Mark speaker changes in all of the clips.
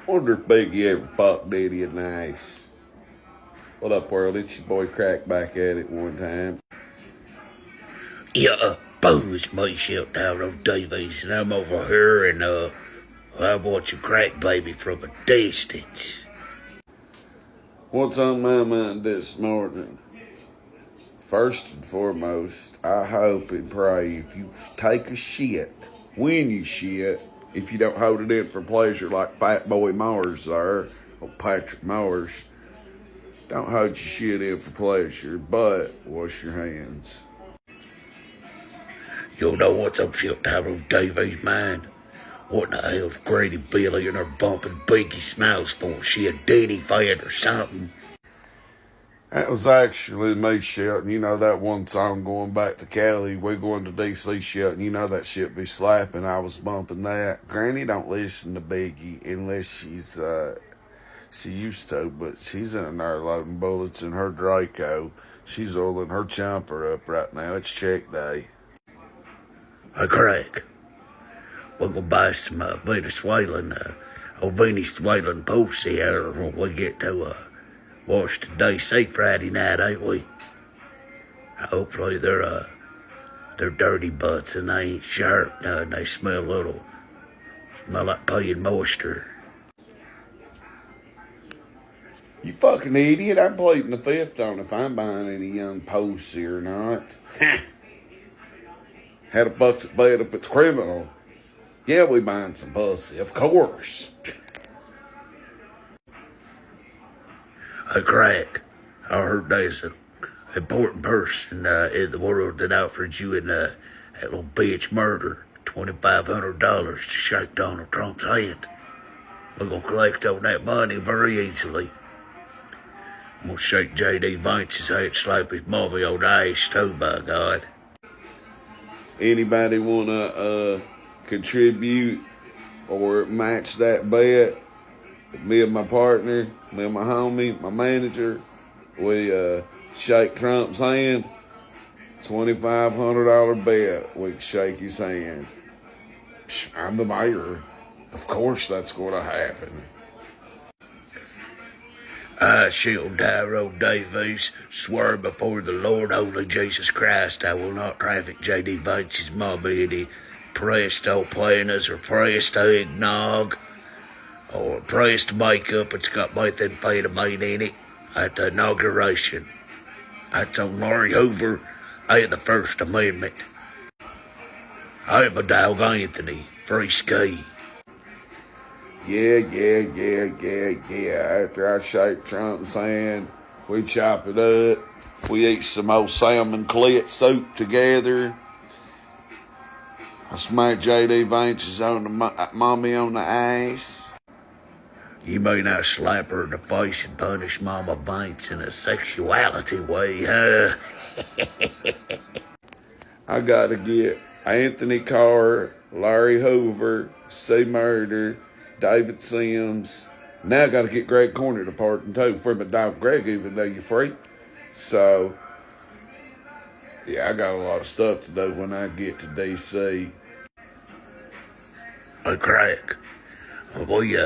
Speaker 1: Wonder if Biggie ever popped Diddy a nice. What up, world? It's your boy Crack back at it one time.
Speaker 2: Yeah, it's me, Shelton Davies, and I'm over here, and I'm watching Crack Baby from a distance.
Speaker 1: What's on my mind this morning? First and foremost, I hope and pray if you take a shit, when you shit, if you don't hold it in for pleasure like Fat Boy Mars there, or Patrick Mars, don't hold your shit in for pleasure, but wash your hands.
Speaker 2: You know what's on Shelton Davies' mind? What in the hell's Grady Billy and her bumping Biggie Smiles for? She a Diddy fan or something?
Speaker 1: That was actually me, Shelton. You know that one song going back to Cali, we going to DC, Shelton. You know that shit be slapping. I was bumping that. Granny don't listen to Biggie unless she used to, but she's in there loading bullets in her Draco. She's oiling her chomper up right now. It's check day.
Speaker 2: Hey, Crack, we're gonna buy some Venezuelan pussy here when we get to Washington, D.C. Friday night, ain't we? Hopefully they're dirty butts and they ain't sharp and they smell like pee and moisture.
Speaker 1: You fucking idiot. I'm pleading the fifth on if I'm buying any young pussy or not. Had a bucket bed up at the criminal. Yeah, we buying some pussy, of course.
Speaker 2: Hey, Crack, I heard there's an important person in the world that offered you and that little bitch murder $2,500 to shake Donald Trump's hand. We're gonna collect on that money very easily. I'm gonna shake J.D. Vance's hand, slap his mommy on the ass too, by God.
Speaker 1: Anybody wanna contribute or match that bet? Me and my partner, me and my homie, my manager, we shake Trump's hand. $2,500 bet. We can shake his hand. I'm the mayor. Of course that's gonna happen.
Speaker 2: I, Shelton Davies, swear before the Lord Holy Jesus Christ, I will not traffic J.D. Vance's mommy any Presto planners or Presto eggnog or Presto makeup. It's got methamphetamine in it at the inauguration. That's on Maury Hoover and the First Amendment. I'm a dog Anthony, free ski.
Speaker 1: Yeah. After I shake Trump's hand, we chop it up. We eat some old salmon clit soup together. I smack J.D. Vance's on the mommy on the ass.
Speaker 2: You may not slap her in the face and punish Mama Vance in a sexuality way, huh?
Speaker 1: I gotta get Anthony Carr, Larry Hoover, C. Murder, David Sims. Now I gotta get Greg Corner to pardon too for my dog Greg, even though you're free. So, yeah, I got a lot of stuff to do when I get to D.C.
Speaker 2: Hey, Crack, we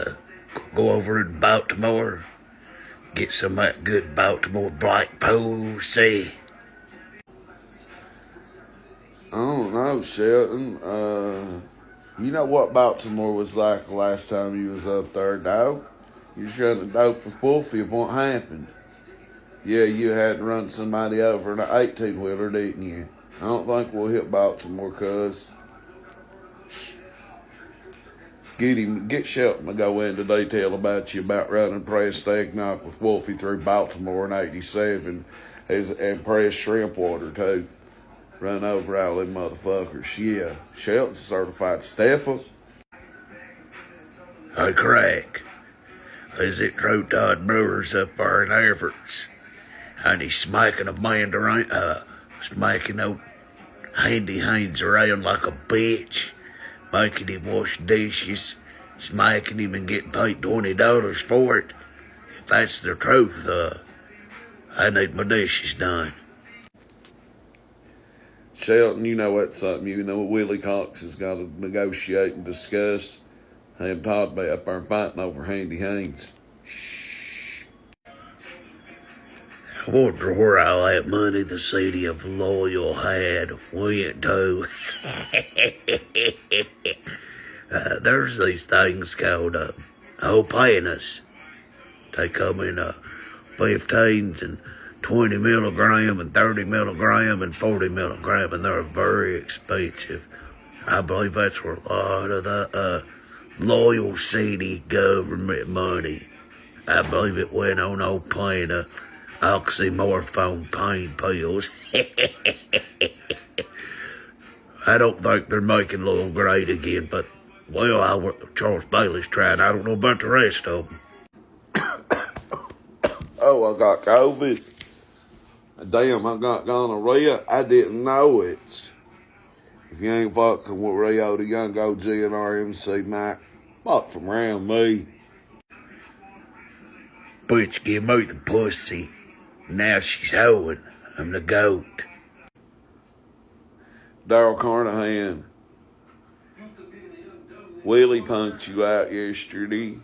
Speaker 2: go over to Baltimore, get some of that good Baltimore black pussy.
Speaker 1: I don't know, Shelton. You know what Baltimore was like the last time you was up there, dog? You was running dope with Wolfie, it won't happen. Yeah, you had to run somebody over in an 18-wheeler, didn't you? I don't think we'll hit Baltimore, cuz. Get Shelton to go into detail about you about running pressed eggnog with Wolfie through Baltimore in 87 and pressed shrimp water, too. Run over all them motherfuckers. Yeah, Shelton's certified stepper.
Speaker 2: Hey, Crack, is it true Todd Brewer's up there in Everett's? And he's smacking a man around, smacking old Handy Haynes around like a bitch, making him wash dishes, smacking him and getting paid $20 for it. If that's the truth, I need my dishes done.
Speaker 1: Shelton, you know that's something Willie Cox has got to negotiate and discuss. And Todd be up there fighting over handy hands.
Speaker 2: I wonder where all that money the city of Loyal had went to. There's these things called opanas. They come in 15s and 20 milligram and 30 milligram and 40 milligram, and they're very expensive. I believe that's where a lot of the Loyal City government money, I believe it went on opana, oxymorphone pain pills. I don't think they're making Lowell great again, but, well, Charles Bailey's trying. I don't know about the rest of them.
Speaker 1: Oh, I got COVID. Damn, I got gonorrhea. I didn't know it. If you ain't fucking with Rio, the young OG and RMC Mac, fuck from around me.
Speaker 2: Bitch, give me the pussy. Now she's hoeing. I'm the goat.
Speaker 1: Daryl Carnahan. Willie punked you out yesterday.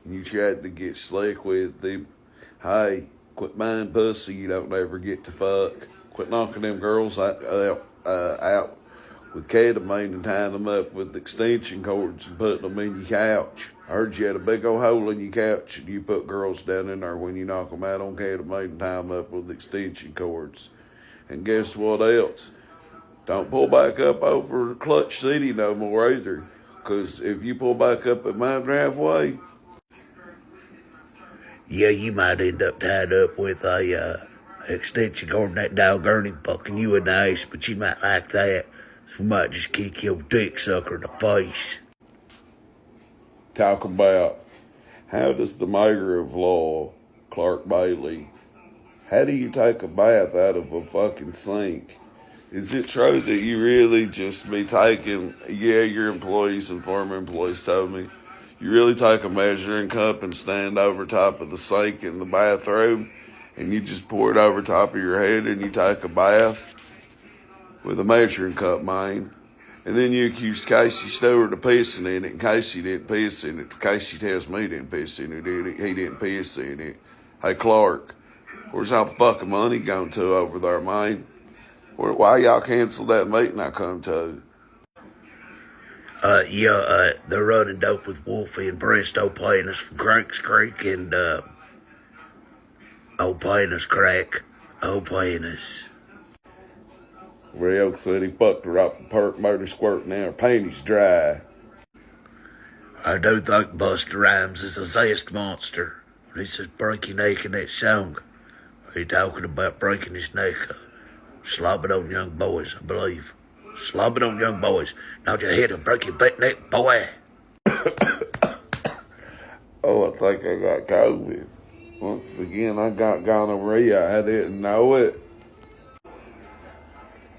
Speaker 1: And you tried to get slick with him. Hey, quit buying pussy you don't ever get to fuck. Quit knocking them girls out with ketamine and tying them up with extension cords and putting them in your couch. I heard you had a big old hole in your couch and you put girls down in there when you knock them out on ketamine and tie them up with extension cords. And guess what else? Don't pull back up over Clutch City no more either. Because if you pull back up at my driveway,
Speaker 2: Yeah, you might end up tied up with a extension cord in that doggone fucking you in the ass, but you might like that. So we might just kick your dick sucker in the face.
Speaker 1: talk about how does the mayor of law, Clark Bailey, how do you take a bath out of a fucking sink? Is it true that you really just be taking, your employees and former employees told me, you really take a measuring cup and stand over top of the sink in the bathroom and you just pour it over top of your head and you take a bath with a measuring cup, man. And then you accuse Casey Stewart of pissing in it, and Casey didn't piss in it. Casey tells me he didn't piss in it, did he? He didn't piss in it. Hey, Clark, where's all the fucking money going to over there, man? Why y'all canceled that meeting I come to?
Speaker 2: They're running dope with Wolfie and Presto playing us from Crank's Creek and playing us Crack, playing us.
Speaker 1: Rio said he fucked her off the perk motor squirting out her panties dry.
Speaker 2: I do think Busta Rhymes is a zest monster. When he says break your neck in that song, he talking about breaking his neck, slobbing on young boys, I believe. Slobbing on young boys. Not your head and break your butt neck, boy.
Speaker 1: Oh, I think I got COVID. Once again, I got gonorrhea. I didn't know it.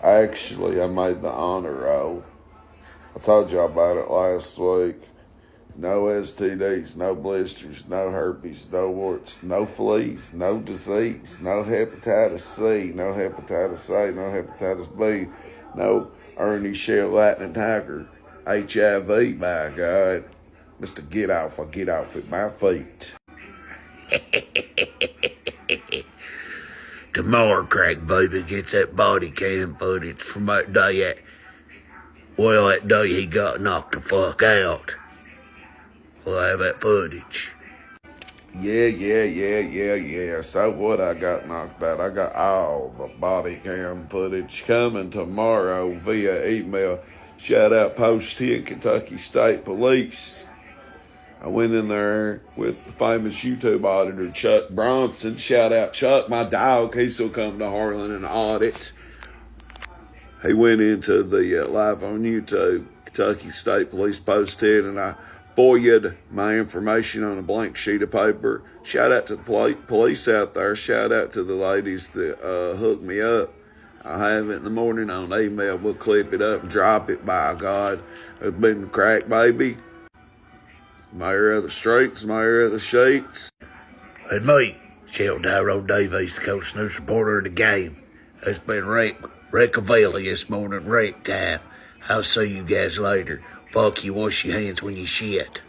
Speaker 1: Actually, I made the honor roll. I told y'all about it last week. No STDs, no blisters, no herpes, no warts, no fleas, no disease, no hepatitis C, no hepatitis A, no hepatitis B, no Ernie Shell Lightning Tiger, HIV, by God. Mr. Get Off, I get off at my feet.
Speaker 2: Tomorrow, Crack Baby gets that body cam footage from that day that day he got knocked the fuck out. We'll have that footage.
Speaker 1: Yeah. So what? I got knocked out. I got all the body cam footage coming tomorrow via email. Shout out Post 10 Kentucky State Police. I went in there with the famous YouTube auditor, Chuck Bronson. Shout out Chuck, my dog. He's still come to Harlan and audit. He went into the live on YouTube, Kentucky State Police Post 10, and I FOIA'd my information on a blank sheet of paper. Shout out to the police out there. Shout out to the ladies that hooked me up. I'll have it in the morning on email. We'll clip it up and drop it, by God. It's been Crack Baby. Mayor of the streets, mayor of the sheets.
Speaker 2: And me, Shelton Tyrone Davies, coach news reporter in the game. It's been Reccavelli this morning, rec time. I'll see you guys later. Fuck you, wash your hands when you shit.